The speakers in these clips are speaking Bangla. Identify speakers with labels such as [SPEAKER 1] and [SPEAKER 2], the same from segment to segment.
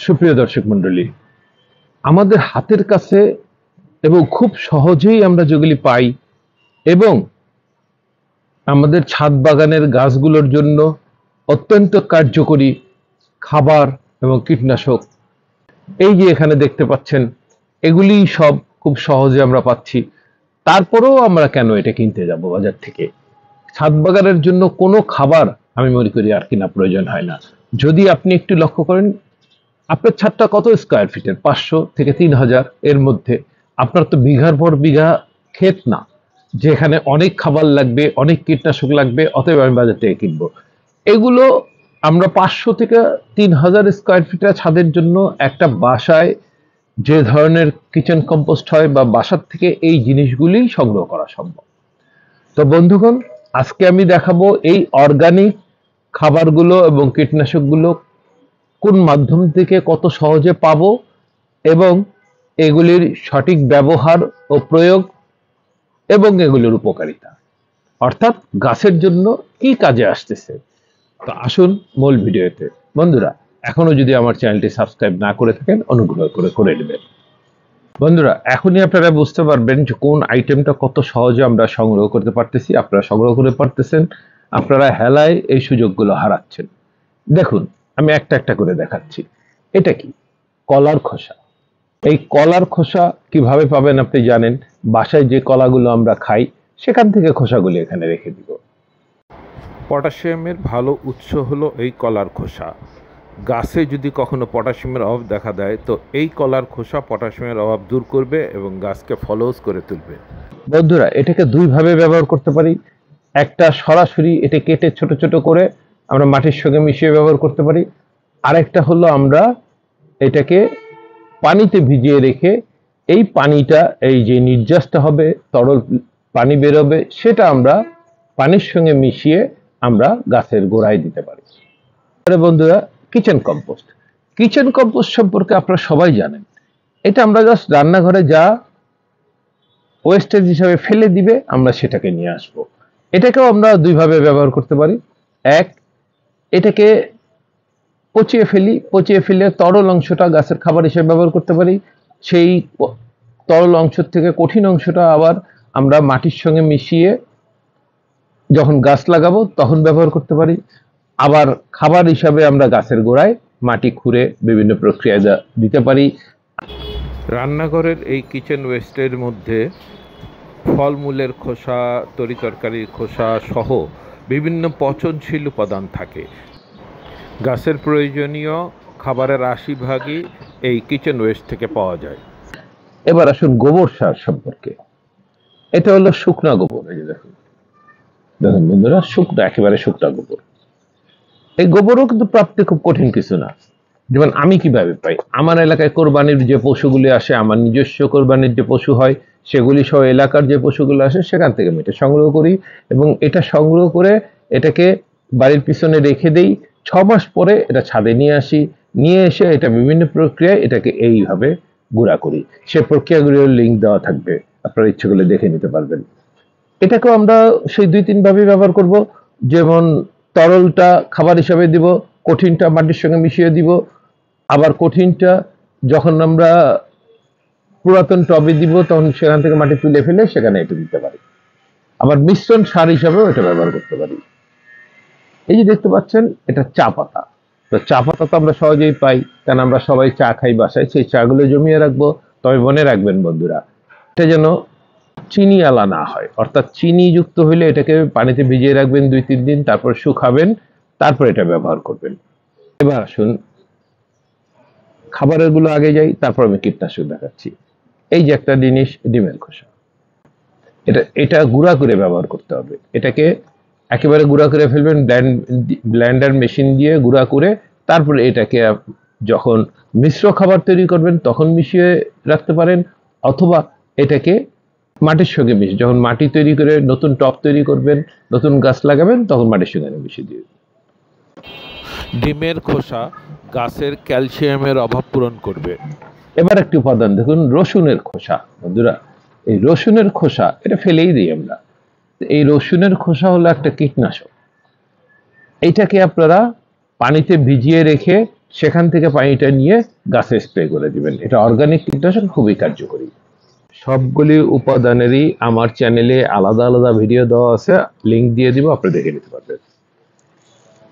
[SPEAKER 1] সুপ্রিয় দর্শক মণ্ডলী, আমাদের হাতের কাছে এবং খুব সহজেই আমরা যেগুলি পাই এবং আমাদের ছাদ বাগানের গাছগুলোর জন্য অত্যন্ত কার্যকরী খাবার এবং কীটনাশক, এই যে এখানে দেখতে পাচ্ছেন, এগুলি সব খুব সহজে আমরা পাচ্ছি। তারপরেও আমরা কেন এটা কিনতে যাব বাজার থেকে? ছাদ বাগানের জন্য কোনো খাবার আমি মনে করি আর কিনা প্রয়োজন হয় না। যদি আপনি একটু লক্ষ্য করেন, আপনার ছাদটা কত স্কোয়ার ফিটের? 500 থেকে 3000 এর মধ্যে। আপনার তো বিঘার পর বিঘা ক্ষেত না, যেখানে অনেক খাবার লাগবে, অনেক কীটনাশক লাগবে, অতএব আমি বাজার থেকে কিনবো। এগুলো আমরা 500 থেকে 3000 স্কোয়ার ফিটের ছাদের জন্য একটা বাসায় যে ধরনের কিচেন কম্পোস্ট হয় বা বাসার থেকে এই জিনিসগুলি সংগ্রহ করা সম্ভব। তো বন্ধুগণ, আজকে আমি দেখাবো এই অর্গানিক খাবারগুলো এবং কীটনাশকগুলো কোন মাধ্যম থেকে কত সহজে পাবো এবং এগুলির সঠিক ব্যবহার ও প্রয়োগ এবং এগুলির উপকারিতা, অর্থাৎ গাছের জন্য কি কাজে আসতেছে। তো আসুন মূল ভিডিওতে। বন্ধুরা, এখনো যদি আমার চ্যানেলটি সাবস্ক্রাইব না করে থাকেন, অনুগ্রহ করে নেবেন। বন্ধুরা, এখনই আপনারা বুঝতে পারবেন যে কোন আইটেমটা কত সহজে আমরা সংগ্রহ করতে পারতেছি। আপনারা সংগ্রহ করে পারতেছেন, আপনারা হেলায় এই সুযোগগুলো হারাচ্ছেন। দেখুন, আমি একটা একটা করে দেখাচ্ছি। এটা কি? কলার খোসা। এই কলার খোসা কিভাবে পাবেন আপনি জানেন। বাসায় যে কলাগুলো আমরা খাই সেখান থেকে খোসাগুলো এখানে রেখে দিব।
[SPEAKER 2] পটাশিয়ামের ভালো উৎস হলো এই কলার খোসা। গাছে যদি কখনো পটাশিয়ামের অভাব দেখা দেয়, তো এই কলার খোসা পটাশিয়ামের অভাব দূর করবে এবং গাছকে ফলজ করে তুলবে।
[SPEAKER 1] বন্ধুরা, এটাকে দুইভাবে ব্যবহার করতে পারি। একটা, সরাসরি এটা কেটে ছোট ছোট করে আমরা মাটির সঙ্গে মিশিয়ে ব্যবহার করতে পারি। আরেকটা হলো আমরা এটাকে পানিতে ভিজিয়ে রেখে এই পানিটা, এই যে নির্যাসটা হবে, তরল পানি বেরোবে, সেটা আমরা পানির সঙ্গে মিশিয়ে আমরা গাছের গোড়ায় দিতে পারি। বন্ধুরা, কিচেন কম্পোস্ট। কিচেন কম্পোস্ট সম্পর্কে আপনারা সবাই জানেন। এটা আমরা জাস্ট রান্নাঘরে যা ওয়েস্টেজ হিসাবে ফেলে দিবে, আমরা সেটাকে নিয়ে আসবো। এটাকেও আমরা দুইভাবে ব্যবহার করতে পারি। এক, এটাকে পচিয়ে ফেলে তরল অংশটা গাছের খাবার হিসেবে ব্যবহার করতে পারি। সেই তরল অংশ থেকে কঠিন অংশটা আবার আমরা মাটির সঙ্গে মিশিয়ে যখন গাছ লাগাবো তখন ব্যবহার করতে পারি। আবার খাবার হিসাবে আমরা গাছের গোড়ায় মাটি খুঁড়ে বিভিন্ন প্রক্রিয়ায় দিতে পারি।
[SPEAKER 2] রান্নাঘরের এই কিচেন ওয়েস্টের মধ্যে ফলমূলের খোসা, তরিতরকারির খোসা সহ বিভিন্ন পচনশীল উপাদান থাকে। গাছের প্রয়োজনীয় খাবারের 80% এই কিচেন ওয়েস্ট থেকে পাওয়া যায়।
[SPEAKER 1] এবার আসুন গোবর সার সম্পর্কে। এটা হলো শুকনা গোবর। এই যে দেখুন বন্ধুরা, একেবারে শুকনা গোবর। এই গোবরও কিন্তু প্রাপ্তি খুব কঠিন কিছু না। যেমন আমি কিভাবে পাই, আমার এলাকায় কোরবানির যে পশুগুলি আসে, আমার নিজস্ব কোরবানির যে পশু হয়, সেগুলি সহ এলাকার যে পশুগুলো আসে সেখান থেকে আমি এটা সংগ্রহ করি এবং এটা সংগ্রহ করে এটাকে বাড়ির পিছনে রেখে দেই। 6 মাস পরে এটা ছাদে নিয়ে আসি, নিয়ে এসে এটা বিভিন্ন প্রক্রিয়ায় এটাকে এইভাবে গুঁড়া করি। সে প্রক্রিয়াগুলির লিঙ্ক দেওয়া থাকবে, আপনারা ইচ্ছে করলে দেখে নিতে পারবেন। এটাকেও আমরা সেই 2-3 ভাবে ব্যবহার করব। যেমন তরলটা খাবার হিসাবে দিব, কঠিনটা মাটির সঙ্গে মিশিয়ে দিব। আবার কঠিনটা যখন আমরা পুরাতন টবে দিব তখন সেখান থেকে মাটি তুলে ফেলে সেখানে এটা দিতে পারি। আবার মিশ্রণ সার হিসাবেও এটা ব্যবহার করতে পারি। এই যে দেখতে পাচ্ছেন, এটা চা পাতা। তো চা পাতা তো আমরা সহজেই পাই, কারণ আমরা সবাই চা খাই বাসায়। সেই চাগুলো জমিয়ে রাখবো। তবে মনে রাখবেন বন্ধুরা, এটা যেন চিনি আলা না হয়, অর্থাৎ চিনি যুক্ত হইলে এটাকে পানিতে ভিজিয়ে রাখবেন 2-3 দিন, তারপর শুকাবেন, তারপর এটা ব্যবহার করবেন। এবার আসুন খাবারের গুলো আগে যাই, তারপর আমি কীটনাশক দেখাচ্ছি। এই যে একটা জিনিস, ডিমের খোসা। এটা গুঁড়া করে ব্যবহার করতে হবে। এটাকে একেবারে গুঁড়া করে ফেলবেন, ব্লেন্ডার মেশিন দিয়ে গুঁড়া করে, তারপরে এটাকে যখন মিশ্র খাবার তৈরি করবেন তখন মিশিয়ে রাখতে পারেন, অথবা এটাকে মাটির সঙ্গে মিশিয়ে, যখন মাটি তৈরি করে নতুন টব তৈরি করবেন, নতুন গাছ লাগাবেন, তখন মাটির সঙ্গে মিশিয়ে দিয়ে।
[SPEAKER 2] ডিমের খোসা গাছের ক্যালসিয়ামের অভাব পূরণ করবে।
[SPEAKER 1] এবার একটি উপাদান দেখুন, রসুনের খোসা। বন্ধুরা, এই রসুনের খোসা এটা ফেলেই দিই আমরা। এই রসুনের খোসা হলো একটা কীটনাশক। এইটাকে আপনারা পানিতে ভিজিয়ে রেখে সেখান থেকে পানিটা নিয়ে গাছে স্প্রে করে দিবেন। এটা অর্গানিক কীটনাশক, খুবই কার্যকরী। সবগুলি উপাদানেরই আমার চ্যানেলে আলাদা আলাদা ভিডিও দেওয়া আছে, লিংক দিয়ে দিব, আপনি দেখে নিতে পারবেন।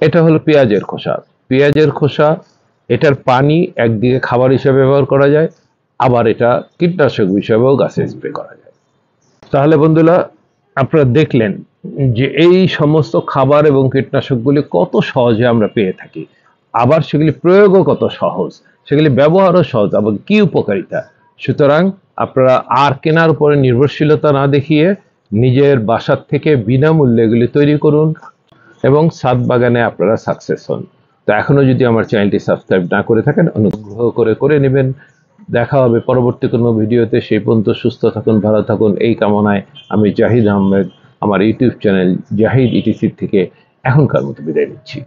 [SPEAKER 1] এটা হলো পেঁয়াজের খোসা। পেঁয়াজের খোসা, এটার পানি একদিকে খাবার হিসেবে ব্যবহার করা যায়, আবার এটা কীটনাশক হিসেবেও গাছে স্প্রে করা যায়। তাহলে বন্ধুরা, আপনারা দেখলেন যে এই সমস্ত খাবার এবং কীটনাশকগুলি কত সহজে আমরা পেয়ে থাকি, আবার সেগুলি প্রয়োগও কত সহজ, সেগুলি ব্যবহারও সহজ, আবার কি উপকারিতা। সুতরাং আপনারা আর কেনার উপরে নির্ভরশীলতা না দেখিয়ে নিজের বাসার থেকে বিনামূল্যে এগুলি তৈরি করুন এবং ছাদ বাগানে আপনারা সাকসেস হন। তো এখনো যদি আমার চ্যানেলটি সাবস্ক্রাইব না করে থাকেন, অনুগ্রহ করে নেবেন। দেখা হবে পরবর্তী কোনো ভিডিওতে। সেই পর্যন্ত সুস্থ থাকুন, ভালো থাকুন, এই কামনায় আমি জাহিদ আহমেদ আমার ইউটিউব চ্যানেল জাহিদ ইটিসি থেকে এখনকার মতো বিদায় নিচ্ছি।